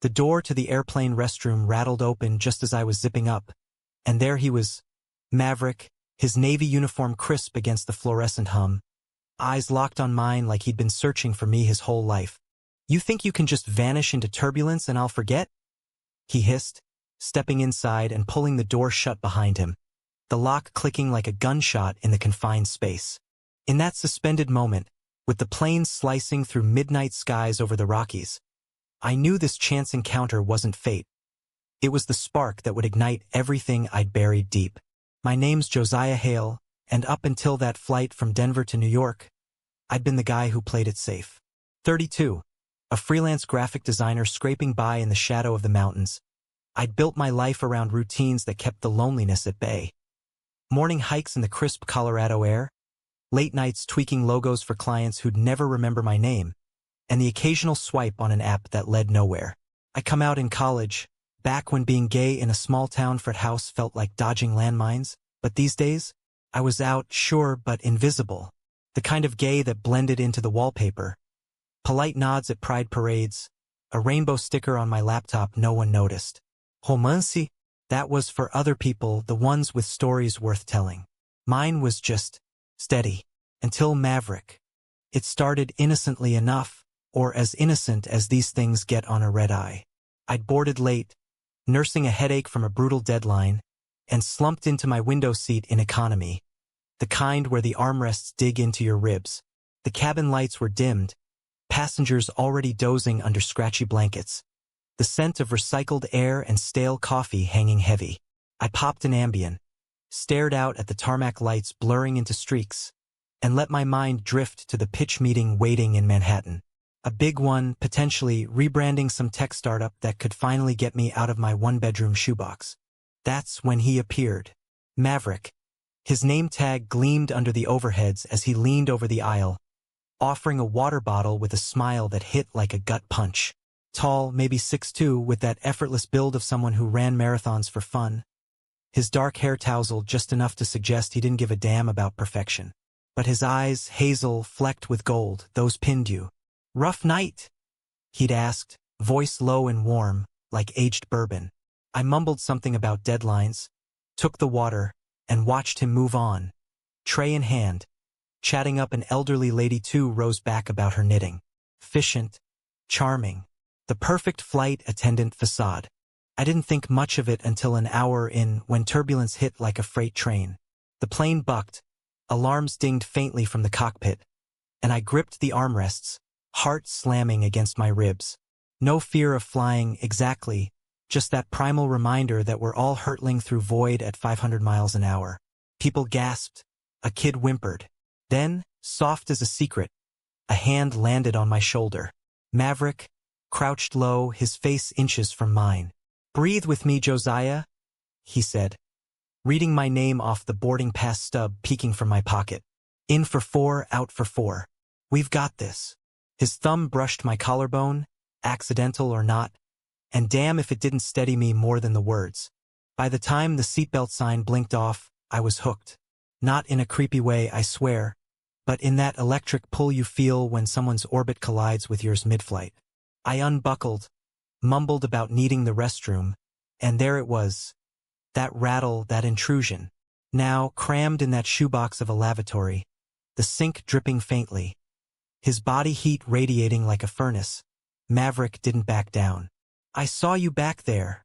The door to the airplane restroom rattled open just as I was zipping up, and there he was, Maverick, his navy uniform crisp against the fluorescent hum, eyes locked on mine like he'd been searching for me his whole life. "You think you can just vanish into turbulence and I'll forget?" he hissed, stepping inside and pulling the door shut behind him, the lock clicking like a gunshot in the confined space. In that suspended moment, with the plane slicing through midnight skies over the Rockies, I knew this chance encounter wasn't fate. It was the spark that would ignite everything I'd buried deep. My name's Josiah Hale, and up until that flight from Denver to New York, I'd been the guy who played it safe. 32, a freelance graphic designer scraping by in the shadow of the mountains. I'd built my life around routines that kept the loneliness at bay. Morning hikes in the crisp Colorado air, late nights tweaking logos for clients who'd never remember my name, and the occasional swipe on an app that led nowhere. I come out in college, back when being gay in a small-town frat house felt like dodging landmines, but these days, I was out, sure, but invisible. The kind of gay that blended into the wallpaper. Polite nods at pride parades, a rainbow sticker on my laptop no one noticed. Romance? That was for other people, the ones with stories worth telling. Mine was just steady. Until Maverick. It started innocently enough, or as innocent as these things get on a red-eye. I'd boarded late, nursing a headache from a brutal deadline, and slumped into my window seat in economy, the kind where the armrests dig into your ribs. The cabin lights were dimmed, passengers already dozing under scratchy blankets, the scent of recycled air and stale coffee hanging heavy. I popped an Ambien, stared out at the tarmac lights blurring into streaks, and let my mind drift to the pitch meeting waiting in Manhattan. A big one, potentially rebranding some tech startup that could finally get me out of my one-bedroom shoebox. That's when he appeared. Maverick. His name tag gleamed under the overheads as he leaned over the aisle, offering a water bottle with a smile that hit like a gut punch. Tall, maybe 6'2", with that effortless build of someone who ran marathons for fun. His dark hair tousled just enough to suggest he didn't give a damn about perfection. But his eyes, hazel, flecked with gold, those pinned you. "Rough night?" he'd asked, voice low and warm, like aged bourbon. I mumbled something about deadlines, took the water, and watched him move on, tray in hand. Chatting up an elderly lady too rose back about her knitting. Efficient, charming. The perfect flight attendant facade. I didn't think much of it until an hour in, when turbulence hit like a freight train. The plane bucked, alarms dinged faintly from the cockpit, and I gripped the armrests, heart slamming against my ribs. No fear of flying, exactly, just that primal reminder that we're all hurtling through void at 500 miles an hour. People gasped, a kid whimpered. Then, soft as a secret, a hand landed on my shoulder. Maverick, crouched low, his face inches from mine. "Breathe with me, Josiah," he said, reading my name off the boarding pass stub peeking from my pocket. "In for 4, out for 4. We've got this." His thumb brushed my collarbone, accidental or not, and damn if it didn't steady me more than the words. By the time the seatbelt sign blinked off, I was hooked. Not in a creepy way, I swear, but in that electric pull you feel when someone's orbit collides with yours mid-flight. I unbuckled, mumbled about needing the restroom, and there it was. That rattle, that intrusion. Now, crammed in that shoebox of a lavatory, the sink dripping faintly. His body heat radiating like a furnace. Maverick didn't back down. "I saw you back there,"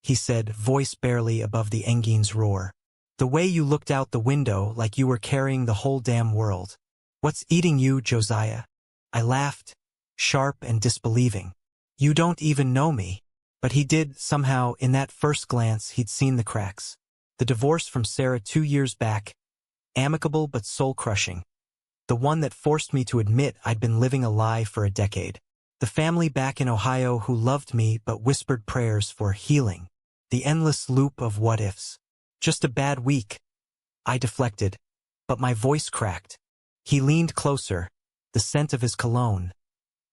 he said, voice barely above the engine's roar. "The way you looked out the window like you were carrying the whole damn world. What's eating you, Josiah?" I laughed, sharp and disbelieving. "You don't even know me." But he did, somehow, in that first glance he'd seen the cracks. The divorce from Sarah 2 years back, amicable but soul-crushing. The one that forced me to admit I'd been living a lie for a decade. The family back in Ohio who loved me but whispered prayers for healing. The endless loop of what-ifs. Just a bad week. I deflected, but my voice cracked. He leaned closer, the scent of his cologne.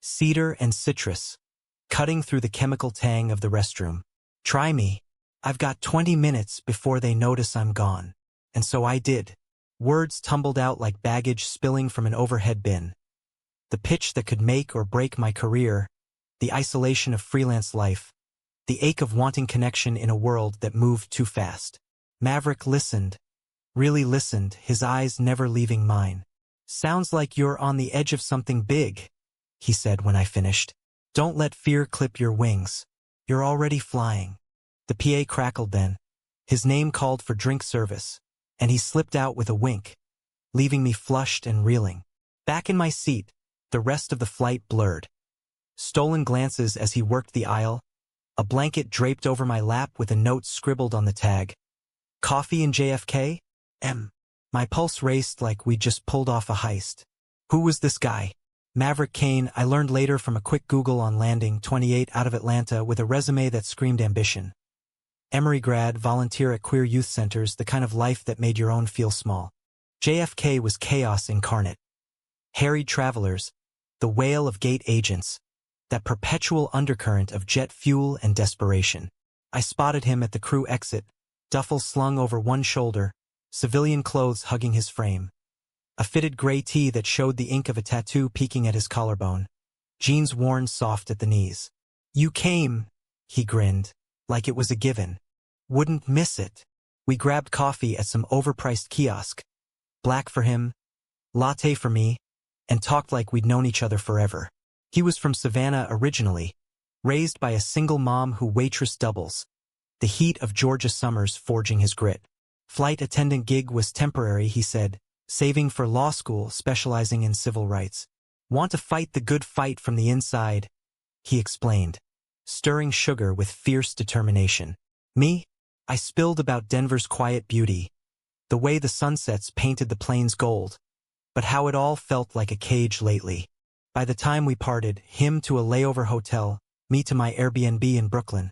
Cedar and citrus, cutting through the chemical tang of the restroom. "Try me. I've got 20 minutes before they notice I'm gone." And so I did. Words tumbled out like baggage spilling from an overhead bin. The pitch that could make or break my career, the isolation of freelance life, the ache of wanting connection in a world that moved too fast. Maverick listened, really listened, his eyes never leaving mine. "Sounds like you're on the edge of something big," he said when I finished. "Don't let fear clip your wings. You're already flying." The PA crackled then. His name called for drink service, and he slipped out with a wink, leaving me flushed and reeling. Back in my seat, the rest of the flight blurred. Stolen glances as he worked the aisle, a blanket draped over my lap with a note scribbled on the tag. "Coffee in JFK? M." My pulse raced like we'd just pulled off a heist. Who was this guy? Maverick Kane, I learned later from a quick Google on landing, 28, out of Atlanta, with a resume that screamed ambition. Emory grad, volunteer at queer youth centers, the kind of life that made your own feel small. JFK was chaos incarnate. Harried travelers, the wail of gate agents, that perpetual undercurrent of jet fuel and desperation. I spotted him at the crew exit, duffel slung over one shoulder, civilian clothes hugging his frame. A fitted gray tee that showed the ink of a tattoo peeking at his collarbone. Jeans worn soft at the knees. "You came," he grinned, like it was a given. "Wouldn't miss it." We grabbed coffee at some overpriced kiosk. Black for him, latte for me, and talked like we'd known each other forever. He was from Savannah originally, raised by a single mom who waitress doubles, the heat of Georgia summers forging his grit. Flight attendant gig was temporary, he said, saving for law school, specializing in civil rights. "Want to fight the good fight from the inside," he explained, stirring sugar with fierce determination. Me? I spilled about Denver's quiet beauty, the way the sunsets painted the plains gold, but how it all felt like a cage lately. By the time we parted, him to a layover hotel, me to my Airbnb in Brooklyn,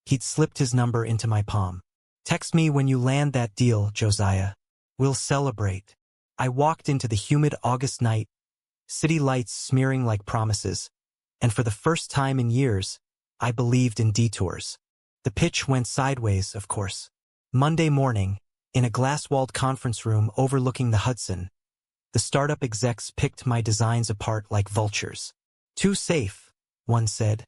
he'd slipped his number into my palm. "Text me when you land that deal, Josiah. We'll celebrate." I walked into the humid August night, city lights smearing like promises, and for the first time in years, I believed in detours. The pitch went sideways, of course. Monday morning, in a glass-walled conference room overlooking the Hudson, the startup execs picked my designs apart like vultures. "Too safe," one said.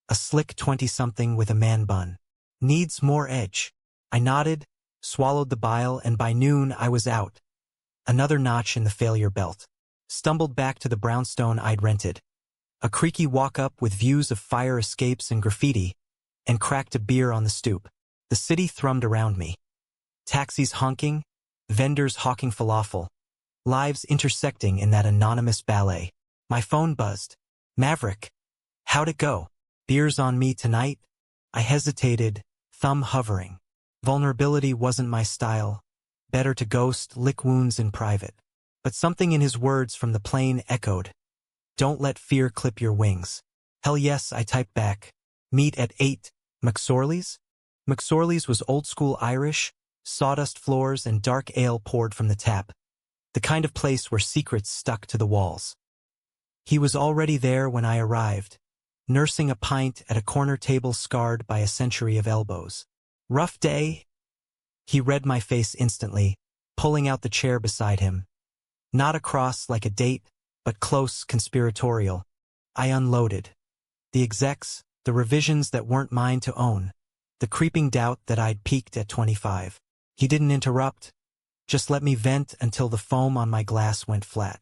A slick 20-something with a man bun. "Needs more edge." I nodded, swallowed the bile, and by noon I was out. Another notch in the failure belt. Stumbled back to the brownstone I'd rented. A creaky walk-up with views of fire escapes and graffiti, and cracked a beer on the stoop. The city thrummed around me. Taxis honking, vendors hawking falafel, lives intersecting in that anonymous ballet. My phone buzzed. "Maverick. How'd it go? Beers on me tonight?" I hesitated, thumb hovering. Vulnerability wasn't my style. Better to ghost, lick wounds in private. But something in his words from the plane echoed. "Don't let fear clip your wings." "Hell yes," I typed back. "Meet at 8. McSorley's?" McSorley's was old-school Irish, sawdust floors and dark ale poured from the tap. The kind of place where secrets stuck to the walls. He was already there when I arrived, nursing a pint at a corner table scarred by a century of elbows. "Rough day?" He read my face instantly, pulling out the chair beside him. Not across like a date, but close, conspiratorial. I unloaded. The execs, the revisions that weren't mine to own, the creeping doubt that I'd peaked at 25. He didn't interrupt, just let me vent until the foam on my glass went flat.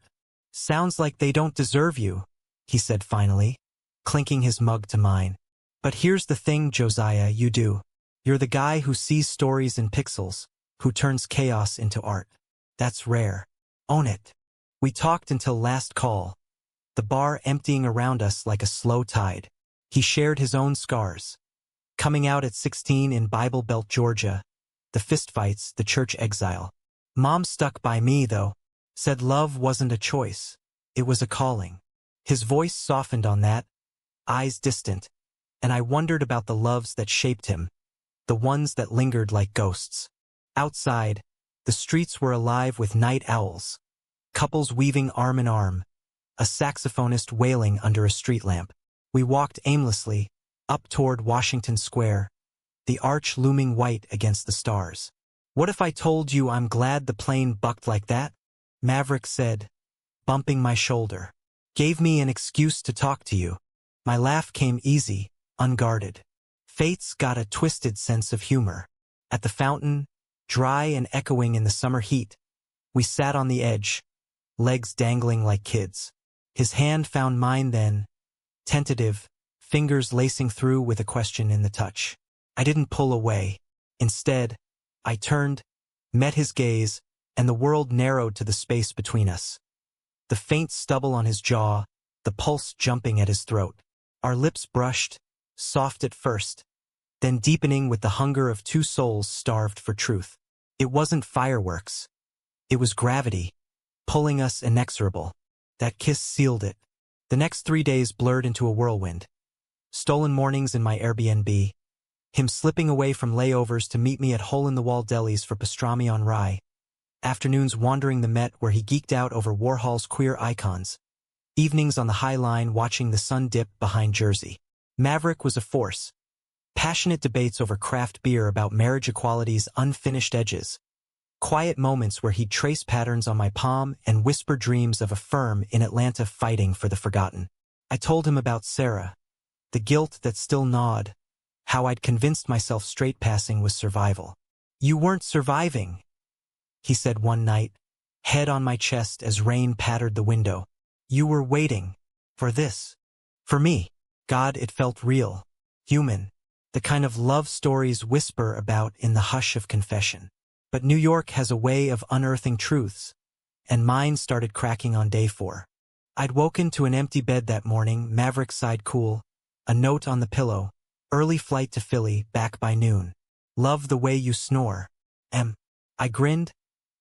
"Sounds like they don't deserve you," he said finally, clinking his mug to mine. "But here's the thing, Josiah, you do. You're the guy who sees stories in pixels, who turns chaos into art. That's rare. Own it." We talked until last call, the bar emptying around us like a slow tide. He shared his own scars. Coming out at 16 in Bible Belt, Georgia, the fistfights, the church exile. Mom stuck by me, though, said love wasn't a choice, it was a calling. His voice softened on that, eyes distant, and I wondered about the loves that shaped him, the ones that lingered like ghosts. Outside, the streets were alive with night owls, couples weaving arm in arm, a saxophonist wailing under a street lamp. We walked aimlessly, up toward Washington Square, the arch looming white against the stars. "What if I told you I'm glad the plane bucked like that?" Maverick said, bumping my shoulder. "Gave me an excuse to talk to you." My laugh came easy, unguarded. Fate's got a twisted sense of humor. At the fountain, dry and echoing in the summer heat, we sat on the edge, legs dangling like kids. His hand found mine then, tentative, fingers lacing through with a question in the touch. I didn't pull away. Instead, I turned, met his gaze, and the world narrowed to the space between us. The faint stubble on his jaw, the pulse jumping at his throat. Our lips brushed, soft at first, then deepening with the hunger of two souls starved for truth. It wasn't fireworks. It was gravity, pulling us inexorable. That kiss sealed it. The next 3 days blurred into a whirlwind. Stolen mornings in my Airbnb, him slipping away from layovers to meet me at hole-in-the-wall delis for pastrami on rye, afternoons wandering the Met where he geeked out over Warhol's queer icons, evenings on the High Line watching the sun dip behind Jersey. Maverick was a force. Passionate debates over craft beer about marriage equality's unfinished edges. Quiet moments where he'd trace patterns on my palm and whisper dreams of a firm in Atlanta fighting for the forgotten. I told him about Sarah, the guilt that still gnawed, how I'd convinced myself straight passing was survival. "You weren't surviving," he said one night, head on my chest as rain pattered the window. "You were waiting for this. For me." God, it felt real, human, the kind of love stories whisper about in the hush of confession. But New York has a way of unearthing truths, and mine started cracking on day 4. I'd woken to an empty bed that morning, Maverick side cool, a note on the pillow, early flight to Philly, back by noon. "Love the way you snore, M." I grinned,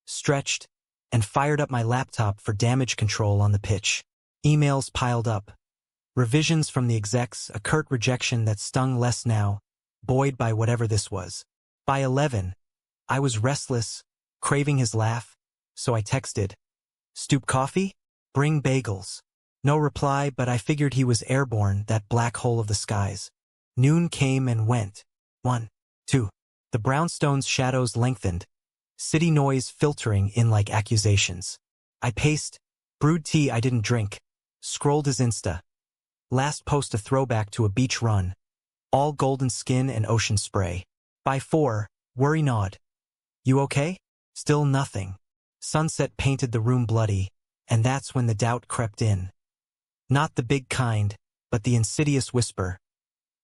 stretched, and fired up my laptop for damage control on the pitch. Emails piled up. Revisions from the execs, a curt rejection that stung less now, buoyed by whatever this was. By 11, I was restless, craving his laugh, so I texted, "Stoop coffee? Bring bagels." No reply, but I figured he was airborne, that black hole of the skies. Noon came and went. 1, 2. The brownstone's shadows lengthened, city noise filtering in like accusations. I paced, brewed tea I didn't drink, scrolled his Insta. Last post a throwback to a beach run, all golden skin and ocean spray. By 4, worry gnawed. "You okay?" Still nothing. Sunset painted the room bloody, and that's when the doubt crept in. Not the big kind, but the insidious whisper.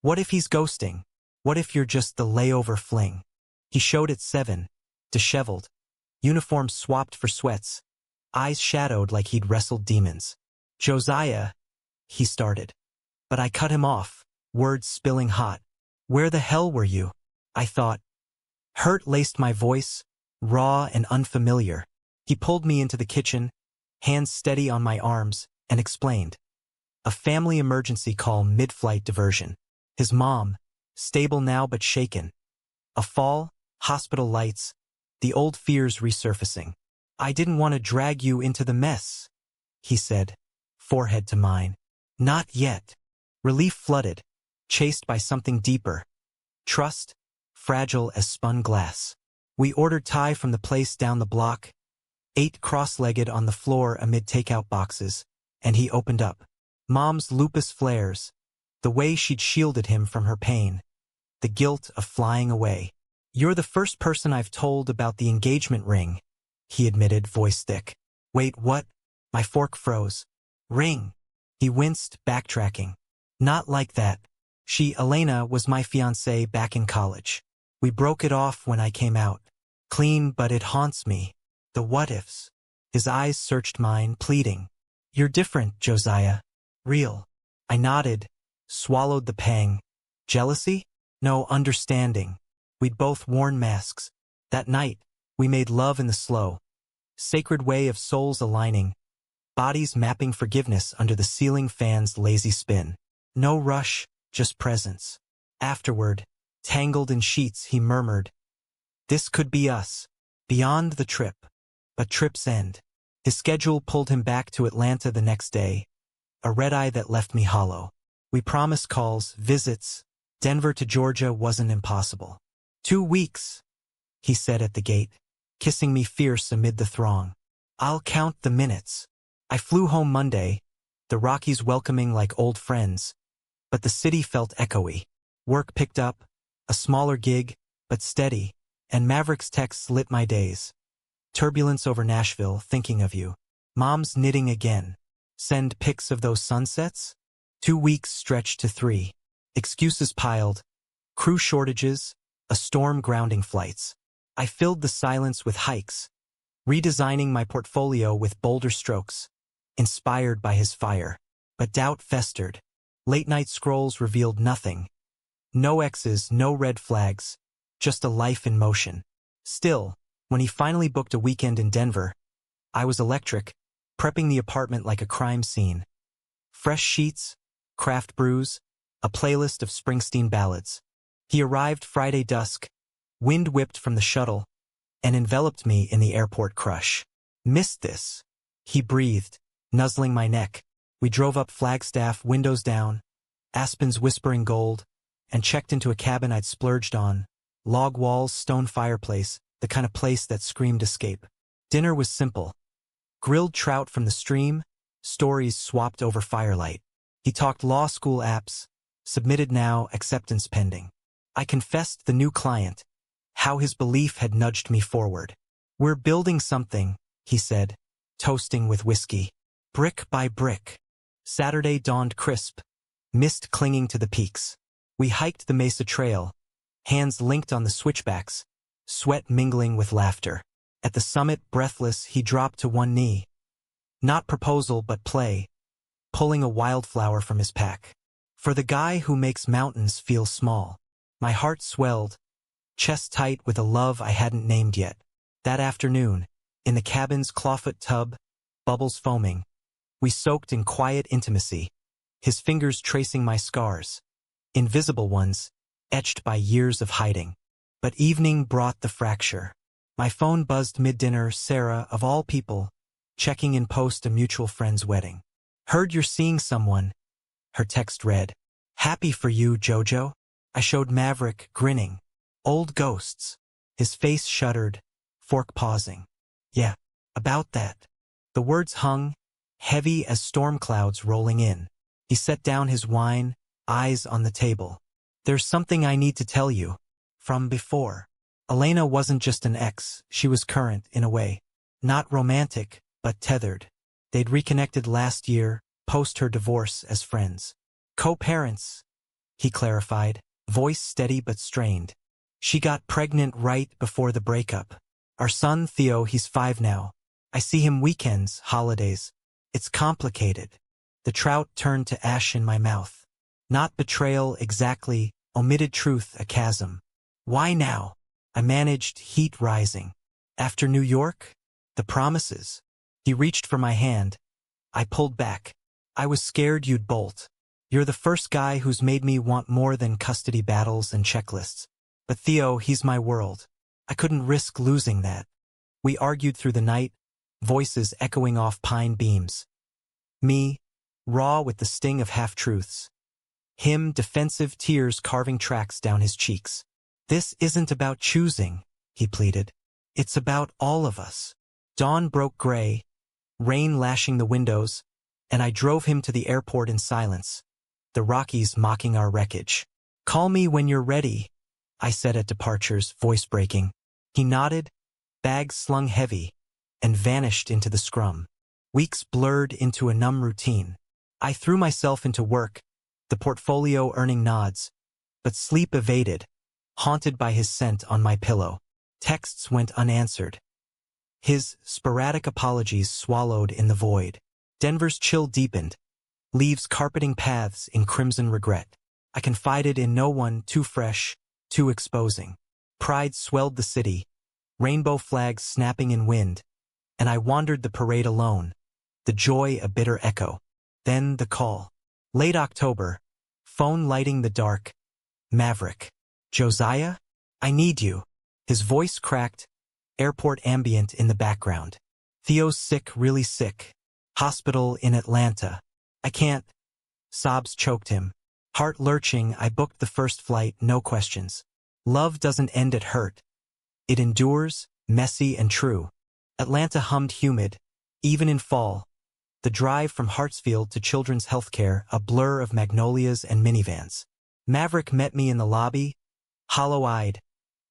What if he's ghosting? What if you're just the layover fling? He showed at 7, disheveled, uniform swapped for sweats, eyes shadowed like he'd wrestled demons. "Josiah," he started. But I cut him off, words spilling hot. "Where the hell were you?" I thought. Hurt laced my voice, raw and unfamiliar. He pulled me into the kitchen, hands steady on my arms, and explained. A family emergency call, mid-flight diversion. His mom, stable now but shaken. A fall, hospital lights, the old fears resurfacing. "I didn't want to drag you into the mess," he said, forehead to mine. "Not yet." Relief flooded, chased by something deeper. Trust, fragile as spun glass. We ordered Thai from the place down the block, ate cross-legged on the floor amid takeout boxes, and he opened up. Mom's lupus flares, the way she'd shielded him from her pain, the guilt of flying away. "You're the first person I've told about the engagement ring," he admitted, voice thick. "Wait, what?" My fork froze. "Ring." He winced, backtracking. "Not like that. Elena was my fiancée back in college. We broke it off when I came out. Clean, but it haunts me. The what-ifs." His eyes searched mine, pleading. "You're different, Josiah. Real." I nodded, swallowed the pang. Jealousy? No, understanding. We'd both worn masks. That night, we made love in the slow, sacred way of souls aligning, bodies mapping forgiveness under the ceiling fan's lazy spin. No rush, just presence. Afterward, tangled in sheets, he murmured, "This could be us, beyond the trip." But trips end. His schedule pulled him back to Atlanta the next day, a red-eye that left me hollow. We promised calls, visits. Denver to Georgia wasn't impossible. 2 weeks, he said at the gate, kissing me fierce amid the throng. "I'll count the minutes." I flew home Monday, the Rockies welcoming like old friends, but the city felt echoey. Work picked up, a smaller gig, but steady, and Maverick's texts lit my days. Turbulence over Nashville, thinking of you. Mom's knitting again. Send pics of those sunsets? 2 weeks stretched to 3. Excuses piled. Crew shortages, a storm grounding flights. I filled the silence with hikes, redesigning my portfolio with bolder strokes, inspired by his fire. But doubt festered. Late-night scrolls revealed nothing. No X's, no red flags, just a life in motion. Still, when he finally booked a weekend in Denver, I was electric, prepping the apartment like a crime scene. Fresh sheets, craft brews, a playlist of Springsteen ballads. He arrived Friday dusk, wind whipped from the shuttle, and enveloped me in the airport crush. Missed this, he breathed, nuzzling my neck. We drove up Flagstaff, windows down, aspens whispering gold, and checked into a cabin I'd splurged on. Log walls, stone fireplace, the kind of place that screamed escape. Dinner was simple. Grilled trout from the stream, stories swapped over firelight. He talked law school apps, submitted now, acceptance pending. I confessed the new client, how his belief had nudged me forward. We're building something, he said, toasting with whiskey. Brick by brick. Saturday dawned crisp, mist clinging to the peaks. We hiked the Mesa Trail, hands linked on the switchbacks, sweat mingling with laughter. At the summit, breathless, he dropped to one knee. Not proposal but play, pulling a wildflower from his pack. For the guy who makes mountains feel small. My heart swelled, chest tight with a love I hadn't named yet. That afternoon, in the cabin's clawfoot tub, bubbles foaming, we soaked in quiet intimacy, his fingers tracing my scars, invisible ones, etched by years of hiding. But evening brought the fracture. My phone buzzed mid-dinner, Sarah, of all people, checking in post a mutual friend's wedding. Heard you're seeing someone, her text read. Happy for you, Jojo. I showed Maverick, grinning. Old ghosts. His face shuddered, fork pausing. Yeah, about that. The words hung, heavy as storm clouds rolling in. He set down his wine, eyes on the table. There's something I need to tell you. From before. Elena wasn't just an ex, she was current, in a way. Not romantic, but tethered. They'd reconnected last year, post her divorce, as friends. Co-parents, he clarified, voice steady but strained. She got pregnant right before the breakup. Our son, Theo, he's 5 now. I see him weekends, holidays. It's complicated. The trout turned to ash in my mouth. Not betrayal exactly, omitted truth a chasm. Why now? I managed, heat rising. After New York? The promises. He reached for my hand. I pulled back. I was scared you'd bolt. You're the first guy who's made me want more than custody battles and checklists. But Theo, he's my world. I couldn't risk losing that. We argued through the night, voices echoing off pine beams. Me, raw with the sting of half-truths. Him, defensive, tears carving tracks down his cheeks. This isn't about choosing, he pleaded. It's about all of us. Dawn broke gray, rain lashing the windows, and I drove him to the airport in silence, the Rockies mocking our wreckage. Call me when you're ready, I said at departures, voice breaking. He nodded, bags slung heavy, and vanished into the scrum. Weeks blurred into a numb routine. I threw myself into work, the portfolio earning nods, but sleep evaded, haunted by his scent on my pillow. Texts went unanswered. His sporadic apologies swallowed in the void. Denver's chill deepened, leaves carpeting paths in crimson regret. I confided in no one, too fresh, too exposing. Pride swelled the city, rainbow flags snapping in wind, and I wandered the parade alone, the joy a bitter echo. Then the call. Late October, phone lighting the dark. Maverick. Josiah? I need you. His voice cracked, airport ambient in the background. Theo's sick, really sick. Hospital in Atlanta. I can't. Sobs choked him. Heart lurching, I booked the first flight, no questions. Love doesn't end at hurt. It endures, messy and true. Atlanta hummed humid, even in fall. The drive from Hartsfield to Children's Healthcare, a blur of magnolias and minivans. Maverick met me in the lobby, hollow-eyed,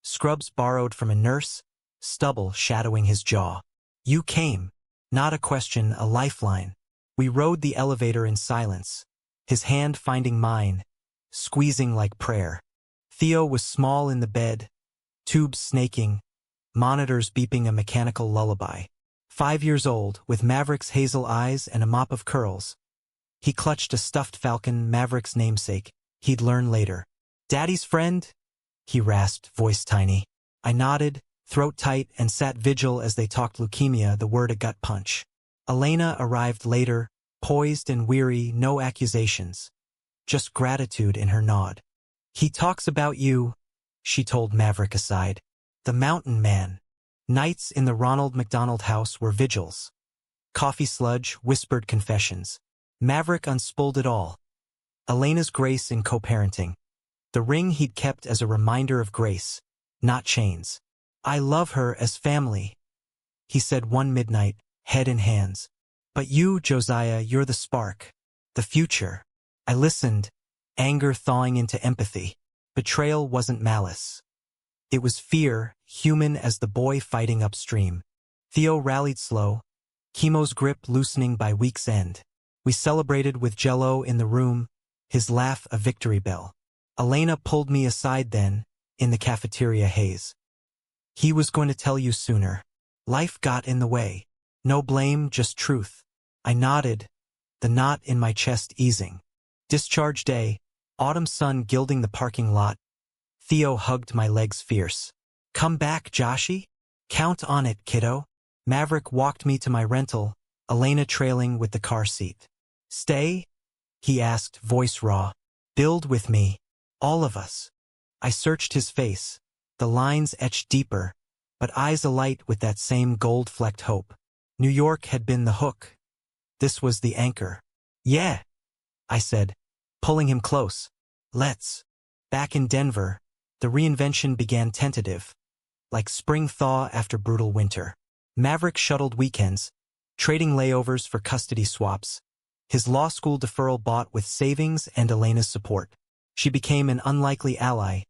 scrubs borrowed from a nurse, stubble shadowing his jaw. You came. Not a question, a lifeline. We rode the elevator in silence, his hand finding mine, squeezing like prayer. Theo was small in the bed, tubes snaking, monitors beeping a mechanical lullaby. 5 years old, with Maverick's hazel eyes and a mop of curls. He clutched a stuffed falcon, Maverick's namesake. He'd learn later. Daddy's friend? He rasped, voice tiny. I nodded, throat tight, and sat vigil as they talked leukemia, the word a gut punch. Elena arrived later, poised and weary, no accusations. Just gratitude in her nod. He talks about you, she told Maverick aside. The mountain man. Nights in the Ronald McDonald house were vigils. Coffee sludge, whispered confessions. Maverick unspooled it all. Elena's grace in co-parenting. The ring he'd kept as a reminder of grace, not chains. I love her as family, he said one midnight, head in hands. But you, Josiah, you're the spark. The future. I listened, anger thawing into empathy. Betrayal wasn't malice. It was fear, human as the boy fighting upstream. Theo rallied slow, chemo's grip loosening by week's end. We celebrated with Jell-O in the room, his laugh a victory bell. Elena pulled me aside then, in the cafeteria haze. He was going to tell you sooner. Life got in the way. No blame, just truth. I nodded, the knot in my chest easing. Discharge day, autumn sun gilding the parking lot. Theo hugged my legs fierce. Come back, Joshy? Count on it, kiddo. Maverick walked me to my rental, Elena trailing with the car seat. Stay? He asked, voice raw. Build with me. All of us. I searched his face, the lines etched deeper, but eyes alight with that same gold-flecked hope. New York had been the hook. This was the anchor. Yeah, I said, pulling him close. Let's. Back in Denver, the reinvention began tentative, like spring thaw after brutal winter. Maverick shuttled weekends, trading layovers for custody swaps. His law school deferral bought with savings and Elena's support. She became an unlikely ally.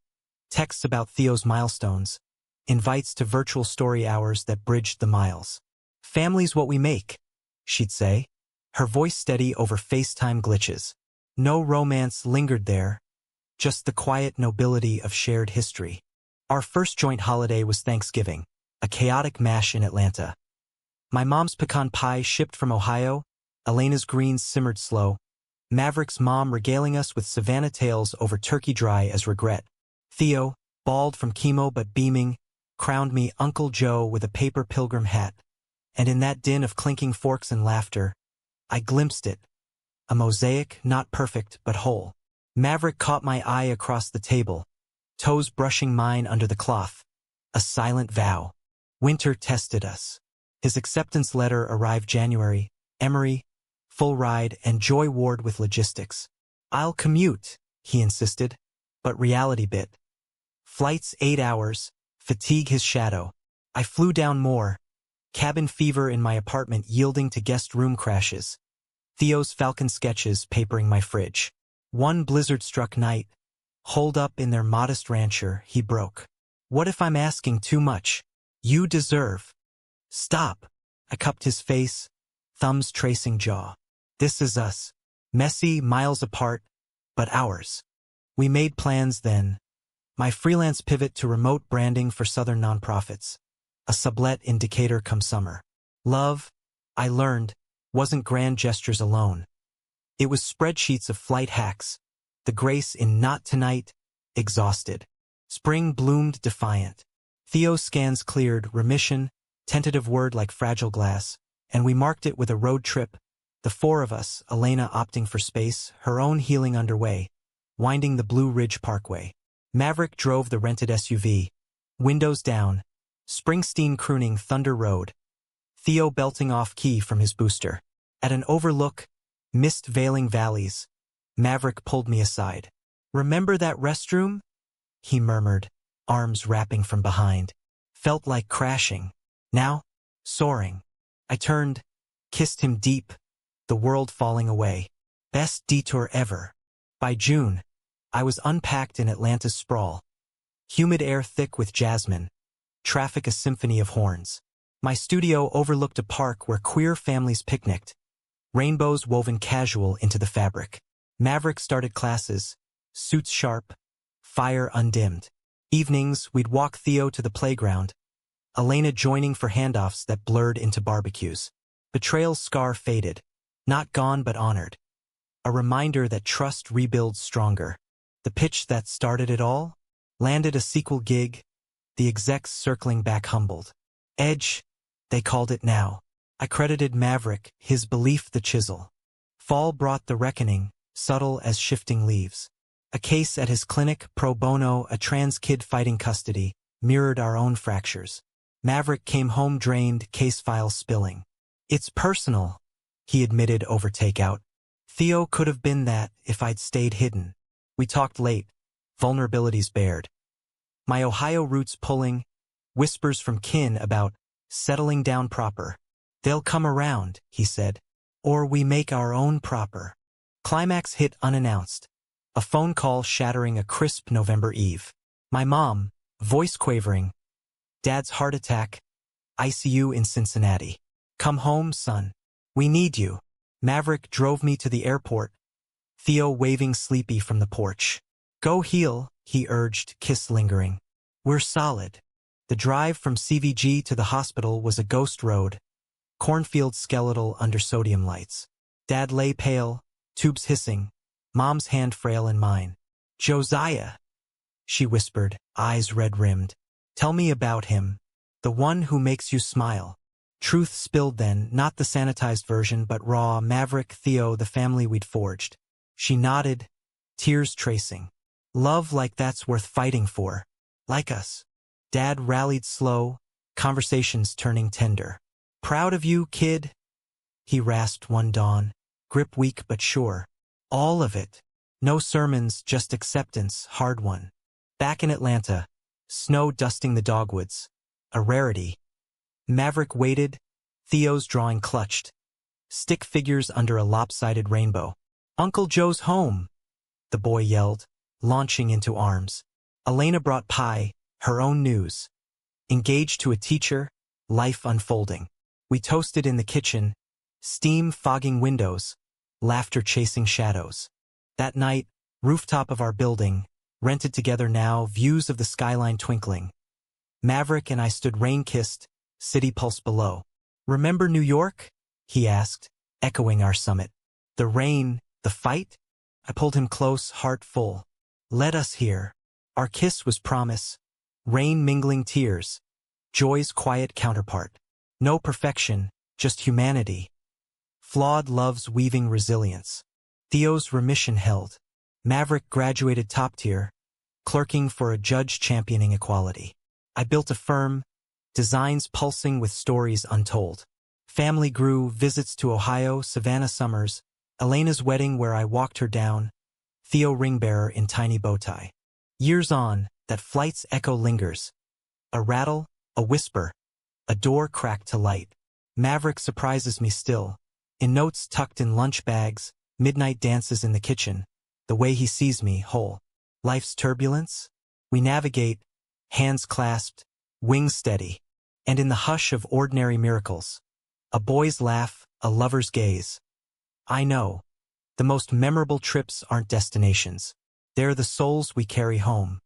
Texts about Theo's milestones, invites to virtual story hours that bridged the miles. Family's what we make, she'd say, her voice steady over FaceTime glitches. No romance lingered there, just the quiet nobility of shared history. Our first joint holiday was Thanksgiving, a chaotic mash in Atlanta. My mom's pecan pie shipped from Ohio, Elena's greens simmered slow, Maverick's mom regaling us with Savannah tales over turkey dry as regret. Theo, bald from chemo but beaming, crowned me Uncle Joe with a paper pilgrim hat. And in that din of clinking forks and laughter, I glimpsed it. A mosaic, not perfect, but whole. Maverick caught my eye across the table, toes brushing mine under the cloth. A silent vow. Winter tested us. His acceptance letter arrived January, Emory, full ride, and Joy Ward with logistics. I'll commute, he insisted, but reality bit. Flights 8 hours, fatigue his shadow. I flew down more, cabin fever in my apartment yielding to guest room crashes. Theo's Falcon sketches papering my fridge. One blizzard-struck night, holed up in their modest rancher, he broke. What if I'm asking too much? You deserve. Stop. I cupped his face, thumbs tracing jaw. This is us. Messy, miles apart, but ours. We made plans then. My freelance pivot to remote branding for Southern nonprofits. A sublet in Decatur come summer. Love, I learned, wasn't grand gestures alone. It was spreadsheets of flight hacks, the grace in not tonight, exhausted. Spring bloomed defiant. Theo's scans cleared, remission, tentative word like fragile glass, and we marked it with a road trip, the four of us, Elena opting for space, her own healing underway, winding the Blue Ridge Parkway. Maverick drove the rented SUV, windows down, Springsteen crooning Thunder Road, Theo belting off key from his booster. At an overlook, mist-veiling valleys, Maverick pulled me aside. Remember that restroom? He murmured, arms wrapping from behind. Felt like crashing. Now, soaring. I turned, kissed him deep, the world falling away. Best detour ever. By June, I was unpacked in Atlanta's sprawl. Humid air thick with jasmine, traffic a symphony of horns. My studio overlooked a park where queer families picnicked, rainbows woven casual into the fabric. Maverick started classes, suits sharp, fire undimmed. Evenings, we'd walk Theo to the playground, Elena joining for handoffs that blurred into barbecues. Betrayal's scar faded, not gone but honored. A reminder that trust rebuilds stronger. The pitch that started it all landed a sequel gig, the execs circling back humbled. Edge, they called it now. I credited Maverick, his belief the chisel. Fall brought the reckoning, subtle as shifting leaves. A case at his clinic, pro bono, a trans kid fighting custody, mirrored our own fractures. Maverick came home drained, case files spilling. It's personal, he admitted over takeout. Theo could have been that if I'd stayed hidden. We talked late, vulnerabilities bared. My Ohio roots pulling, whispers from kin about settling down proper. They'll come around, he said. Or we make our own proper. Climax hit unannounced. A phone call shattering a crisp November eve. My mom, voice quavering. Dad's heart attack. ICU in Cincinnati. Come home, son. We need you. Maverick drove me to the airport, Theo waving sleepy from the porch. Go heal, he urged, kiss lingering. We're solid. The drive from CVG to the hospital was a ghost road, cornfield skeletal under sodium lights. Dad lay pale, tubes hissing, Mom's hand frail in mine. Josiah, she whispered, eyes red-rimmed. Tell me about him, the one who makes you smile. Truth spilled then, not the sanitized version but raw. Maverick, Theo, the family we'd forged. She nodded, tears tracing. Love like that's worth fighting for. Like us. Dad rallied slow, conversations turning tender. Proud of you, kid? He rasped one dawn, grip weak but sure. All of it. No sermons, just acceptance, hard one. Back in Atlanta, snow dusting the dogwoods. A rarity. Maverick waited, Theo's drawing clutched. Stick figures under a lopsided rainbow. Uncle Joe's home, the boy yelled, launching into arms. Elena brought pie, her own news. Engaged to a teacher, life unfolding. We toasted in the kitchen, steam fogging windows, laughter chasing shadows. That night, rooftop of our building, rented together now, views of the skyline twinkling. Maverick and I stood rain-kissed, city pulse below. Remember New York? He asked, echoing our summit. The rain, the fight? I pulled him close, heart full. Let us hear. Our kiss was promise, rain mingling tears, joy's quiet counterpart. No perfection, just humanity. Flawed love's weaving resilience. Theo's remission held. Maverick graduated top tier, clerking for a judge championing equality. I built a firm, designs pulsing with stories untold. Family grew, visits to Ohio, Savannah summers, Elena's wedding where I walked her down, Theo ringbearer in tiny bow tie. Years on, that flight's echo lingers. A rattle, a whisper, a door cracked to light. Maverick surprises me still. In notes tucked in lunch bags, midnight dances in the kitchen, the way he sees me whole. Life's turbulence? We navigate, hands clasped, wings steady. And in the hush of ordinary miracles, a boy's laugh, a lover's gaze. I know, the most memorable trips aren't destinations. They're the souls we carry home.